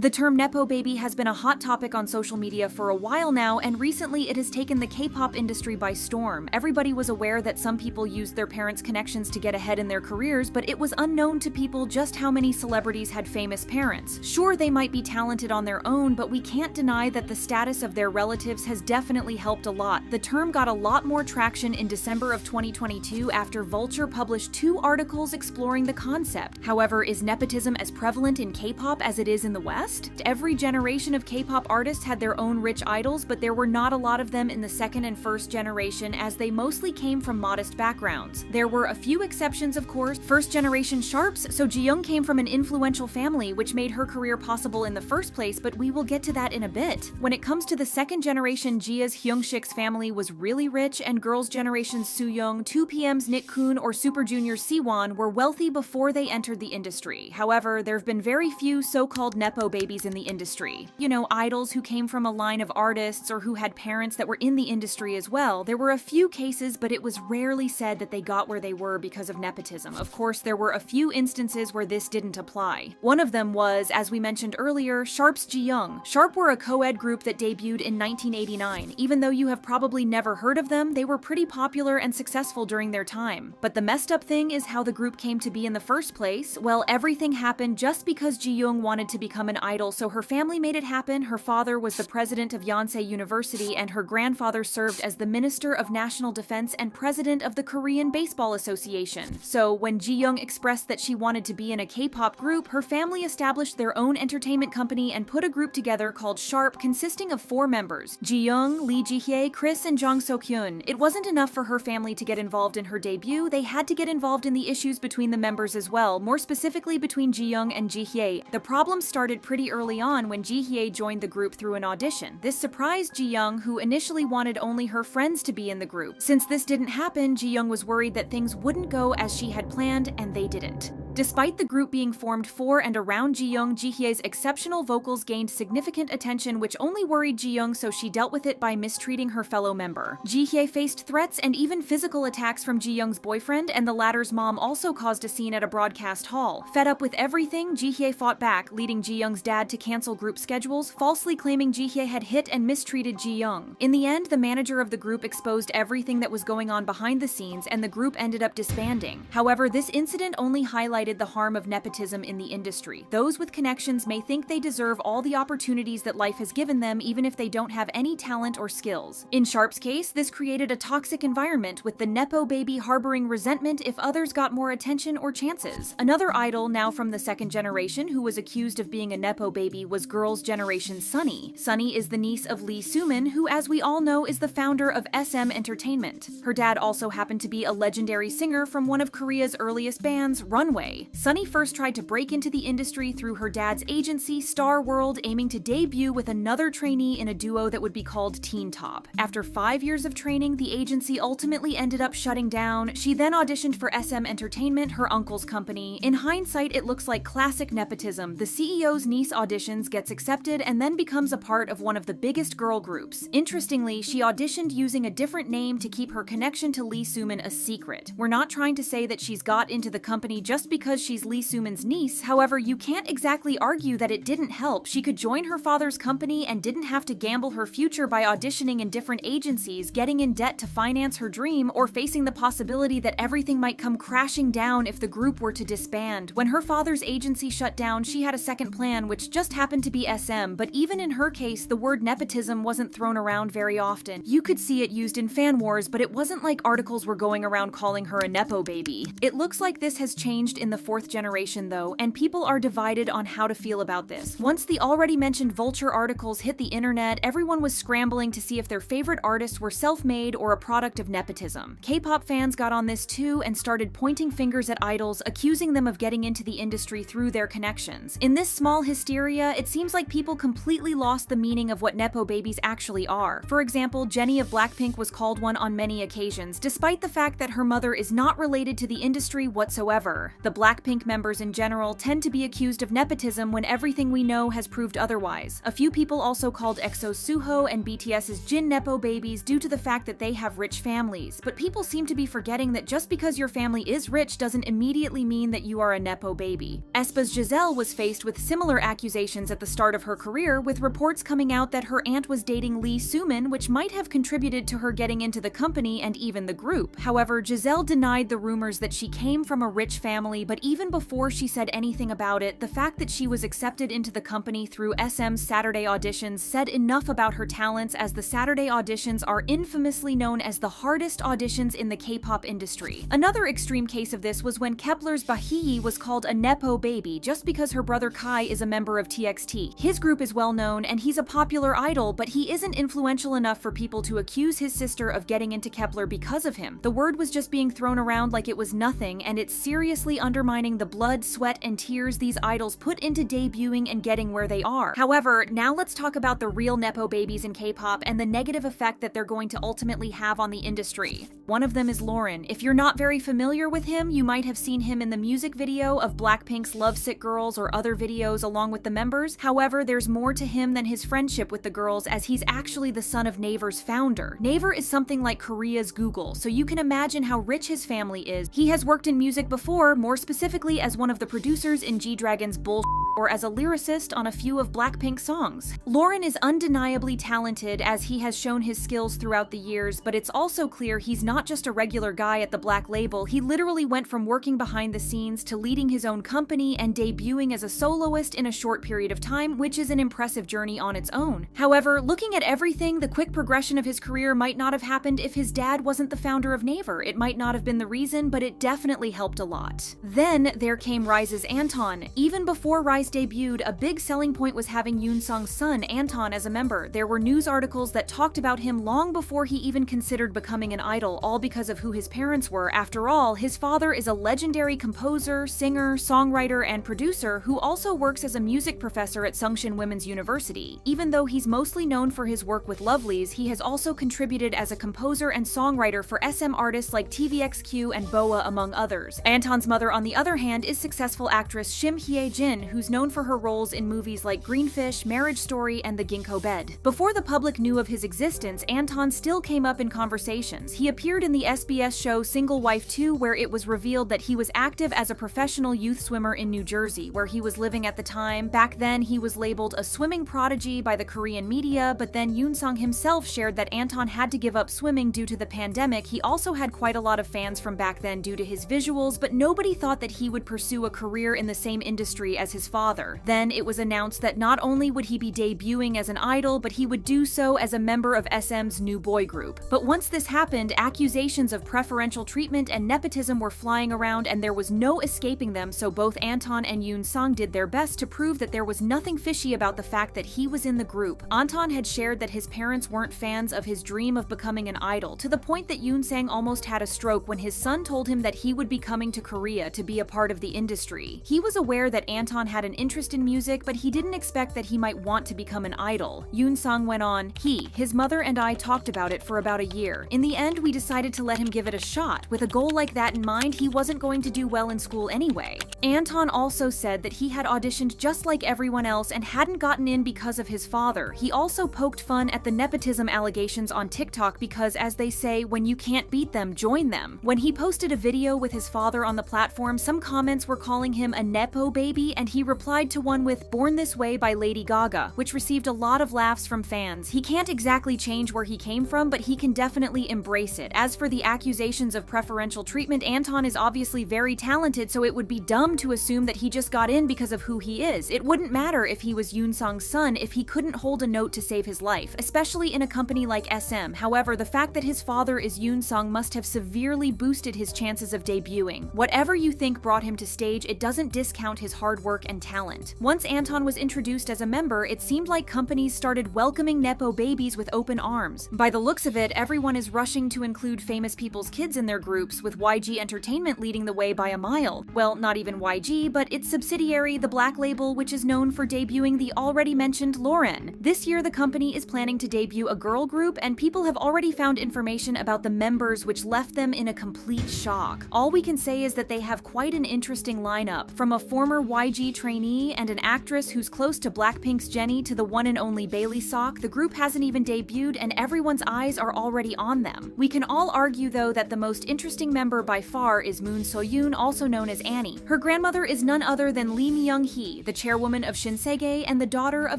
The term Nepo baby has been a hot topic on social media for a while now, and recently it has taken the K-pop industry by storm. Everybody was aware that some people used their parents' connections to get ahead in their careers, but it was unknown to people just how many celebrities had famous parents. Sure, they might be talented on their own, but we can't deny that the status of their relatives has definitely helped a lot. The term got a lot more traction in December of 2022 after Vulture published 2 articles exploring the concept. However, is nepotism as prevalent in K-pop as it is in the West? Every generation of K-pop artists had their own rich idols, but there were not a lot of them in the second and first generation, as they mostly came from modest backgrounds. There were a few exceptions, of course. First generation Sharps, so Jiyoung came from an influential family, which made her career possible in the first place, but we will get to that in a bit. When it comes to the second generation, Jia's Hyungshik's family was really rich, and girls' generation's Sooyoung, 2PM's Nickkoon, or Super Junior's Siwon were wealthy before they entered the industry. However, there have been very few so-called Nepo babies in the industry. You know, idols who came from a line of artists or who had parents that were in the industry as well. There were a few cases, but it was rarely said that they got where they were because of nepotism. Of course, there were a few instances where this didn't apply. One of them was, as we mentioned earlier, Sharp's Jiyoung. Sharp were a co-ed group that debuted in 1989. Even though you have probably never heard of them, they were pretty popular and successful during their time. But the messed up thing is how the group came to be in the first place. Well, everything happened just because Jiyoung wanted to become an idol, so her family made it happen. Her father was the president of Yonsei University, and her grandfather served as the Minister of National Defense and president of the Korean Baseball Association. So when Jiyoung expressed that she wanted to be in a K-pop group, her family established their own entertainment company and put a group together called Sharp, consisting of 4 members: Jiyoung, Lee Jihye, Chris, and Jang So-kyun. It wasn't enough for her family to get involved in her debut, they had to get involved in the issues between the members as well, more specifically between Jiyoung and Jihye. The problem started pretty early on when Jihye joined the group through an audition. This surprised Jiyoung, who initially wanted only her friends to be in the group. Since this didn't happen, Jiyoung was worried that things wouldn't go as she had planned, and they didn't. Despite the group being formed for and around Jiyoung, Jihye's exceptional vocals gained significant attention, which only worried Jiyoung, so she dealt with it by mistreating her fellow member. Jihye faced threats and even physical attacks from Jiyoung's boyfriend, and the latter's mom also caused a scene at a broadcast hall. Fed up with everything, Jihye fought back, leading Jiyoung's dad to cancel group schedules, falsely claiming Jihye had hit and mistreated Jiyoung. In the end, the manager of the group exposed everything that was going on behind the scenes, and the group ended up disbanding. However, this incident only highlighted the harm of nepotism in the industry. Those with connections may think they deserve all the opportunities that life has given them, even if they don't have any talent or skills. In Sharp's case, this created a toxic environment, with the Nepo baby harboring resentment if others got more attention or chances. Another idol, now from the second generation, who was accused of being a Nepo baby was girls' generation Sunny. Sunny is the niece of Lee Soo-min, who, as we all know, is the founder of SM Entertainment. Her dad also happened to be a legendary singer from one of Korea's earliest bands, Runway. Sunny first tried to break into the industry through her dad's agency, Star World, aiming to debut with another trainee in a duo that would be called Teen Top. After 5 years of training, the agency ultimately ended up shutting down. She then auditioned for SM Entertainment, her uncle's company. In hindsight, it looks like classic nepotism. The CEO's niece auditions, gets accepted, and then becomes a part of one of the biggest girl groups. Interestingly, she auditioned using a different name to keep her connection to Lee Soo-min a secret. We're not trying to say that she's got into the company just because she's Lee Soo-min's niece. However, you can't exactly argue that it didn't help. She could join her father's company and didn't have to gamble her future by auditioning in different agencies, getting in debt to finance her dream, or facing the possibility that everything might come crashing down if the group were to disband. When her father's agency shut down, she had a second plan, which just happened to be SM, but even in her case, the word nepotism wasn't thrown around very often. You could see it used in fan wars, but it wasn't like articles were going around calling her a Nepo baby. It looks like this has changed in the 4th generation though, and people are divided on how to feel about this. Once the already mentioned Vulture articles hit the internet, everyone was scrambling to see if their favorite artists were self-made or a product of nepotism. K-pop fans got on this too and started pointing fingers at idols, accusing them of getting into the industry through their connections. In this small hysteria, it seems like people completely lost the meaning of what Nepo babies actually are. For example, Jennie of Blackpink was called one on many occasions, despite the fact that her mother is not related to the industry whatsoever. The Blackpink members in general tend to be accused of nepotism when everything we know has proved otherwise. A few people also called EXO's Suho and BTS's Jin Nepo babies due to the fact that they have rich families, but people seem to be forgetting that just because your family is rich doesn't immediately mean that you are a Nepo baby. aespa's Giselle was faced with similar accusations at the start of her career, with reports coming out that her aunt was dating Lee Soo-min, which might have contributed to her getting into the company and even the group. However, Giselle denied the rumors that she came from a rich family, but even before she said anything about it, the fact that she was accepted into the company through SM's Saturday auditions said enough about her talents, as the Saturday auditions are infamously known as the hardest auditions in the K-pop industry. Another extreme case of this was when Kepler's Bahiyi was called a Nepo baby just because her brother Kai is a member of TXT. His group is well known and he's a popular idol, but he isn't influential enough for people to accuse his sister of getting into Kepler because of him. The word was just being thrown around like it was nothing, and it's seriously undermining the blood, sweat, and tears these idols put into debuting and getting where they are. However, now let's talk about the real Nepo babies in K-pop and the negative effect that they're going to ultimately have on the industry. One of them is Lauren. If you're not very familiar with him, you might have seen him in the music video of Blackpink's Lovesick Girls or other videos along with the members. However, there's more to him than his friendship with the girls, as he's actually the son of Naver's founder. Naver is something like Korea's Google, so you can imagine how rich his family is. He has worked in music before, more specifically as one of the producers in G-Dragon's Bull or as a lyricist on a few of Blackpink's songs. Lauren is undeniably talented, as he has shown his skills throughout the years, but it's also clear he's not just a regular guy at the Black label. He literally went from working behind the scenes to leading his own company and debuting as a soloist in a short period of time, which is an impressive journey on its own. However, looking at everything, the quick progression of his career might not have happened if his dad wasn't the founder of Naver. It might not have been the reason, but it definitely helped a lot. Then there came Rise's Anton. Even before Rise debuted, a big selling point was having Yoon Sung's son, Anton, as a member. There were news articles that talked about him long before he even considered becoming an idol, all because of who his parents were. After all, his father is a legendary composer, singer, songwriter, and producer who also works as a music professor at Sungshin Women's University. Even though he's mostly known for his work with Lovelyz, he has also contributed as a composer and songwriter for SM artists like TVXQ and BoA, among others. Anton's mother, on the other hand, is successful actress Shim Hye-jin, who's known for her roles in movies like Greenfish, Marriage Story, and The Ginkgo Bed. Before the public knew of his existence, Anton still came up in conversations. He appeared in the SBS show Single Wife 2, where it was revealed that he was active as a professional youth swimmer in New Jersey, where he was living at the time. Back then, he was labeled a swimming prodigy by the Korean media, but then Yoon Sung himself shared that Anton had to give up swimming due to the pandemic. He also had quite a lot of fans from back then due to his visuals, but nobody thought that he would pursue a career in the same industry as his father. Then it was announced that not only would he be debuting as an idol, but he would do so as a member of SM's new boy group. But once this happened, accusations of preferential treatment and nepotism were flying around, and there was no escaping them, so both Anton and Yoon Sung did their best to prove that there was nothing fishy about the fact that he was in the group. Anton had shared that his parents weren't fans of his dream of becoming an idol, to the point that Yoon Sang almost had a stroke when his son told him that he would be coming to Korea to be a part of the industry. He was aware that Anton had an interest in music, but he didn't expect that he might want to become an idol. Yoon Sung went on, his mother and I talked about it for about a year. In the end, we decided to let him give it a shot. With a goal like that in mind, he wasn't going to do well in school anyway. Anton also said that he had auditioned just like everyone else and hadn't gotten in because of his father. He also poked fun at the nepotism allegations on TikTok because, as they say, when you can't beat them, join them. When he posted a video with his father on the platform, some comments were calling him a Nepo baby, and he replied to one with "Born This Way" by Lady Gaga, which received a lot of laughs from fans. He can't exactly change where he came from, but he can definitely embrace it. As for the accusations of preferential treatment, Anton is obviously very talented, so it would be dumb to assume that he just got in because of who he is. It wouldn't matter if he was Yoon Sung's son if he couldn't hold a note to save his life, especially in a company like SM. However, the fact that his father is Yoon Sung must have severely boosted his chances of debuting. Whatever you think brought him to stage, it doesn't discount his hard work and talent. talent. Once Anton was introduced as a member, it seemed like companies started welcoming Nepo babies with open arms. By the looks of it, everyone is rushing to include famous people's kids in their groups, with YG Entertainment leading the way by a mile. Well, not even YG, but its subsidiary, the Black Label, which is known for debuting the already mentioned Lauren. This year, the company is planning to debut a girl group, and people have already found information about the members which left them in a complete shock. All we can say is that they have quite an interesting lineup, from a former YG trainee and an actress who's close to Blackpink's Jennie to the one and only Bailey Sok. The group hasn't even debuted, and everyone's eyes are already on them. We can all argue, though, that the most interesting member by far is Moon So-yoon, also known as Annie. Her grandmother is none other than Lee Myung-hee, the chairwoman of Shinsegae and the daughter of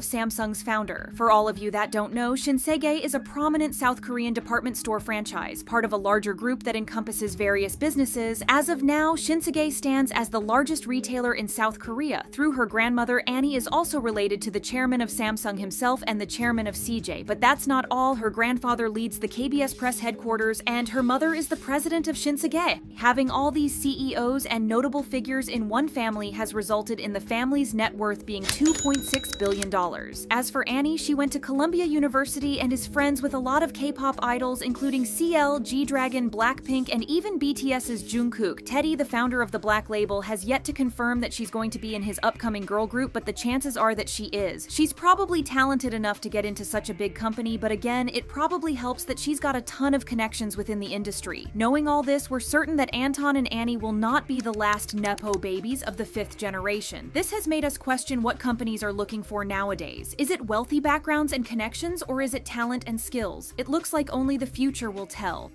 Samsung's founder. For all of you that don't know, Shinsegae is a prominent South Korean department store franchise, part of a larger group that encompasses various businesses. As of now, Shinsegae stands as the largest retailer in South Korea. Through her grandmother, Annie is also related to the chairman of Samsung himself and the chairman of CJ. But that's not all. Her grandfather leads the KBS press headquarters, and her mother is the president of Shinsegae. Having all these CEOs and notable figures in one family has resulted in the family's net worth being $2.6 billion. As for Annie, she went to Columbia University and is friends with a lot of K-pop idols, including CL, G-Dragon, Blackpink, and even BTS's Jungkook. Teddy, the founder of the Black Label, has yet to confirm that she's going to be in his upcoming girl group, but the chances are that she is. She's probably talented enough to get into such a big company, but again, it probably helps that she's got a ton of connections within the industry. Knowing all this, we're certain that Anton and Annie will not be the last Nepo babies of the 5th generation. This has made us question what companies are looking for nowadays. Is it wealthy backgrounds and connections, or is it talent and skills? It looks like only the future will tell.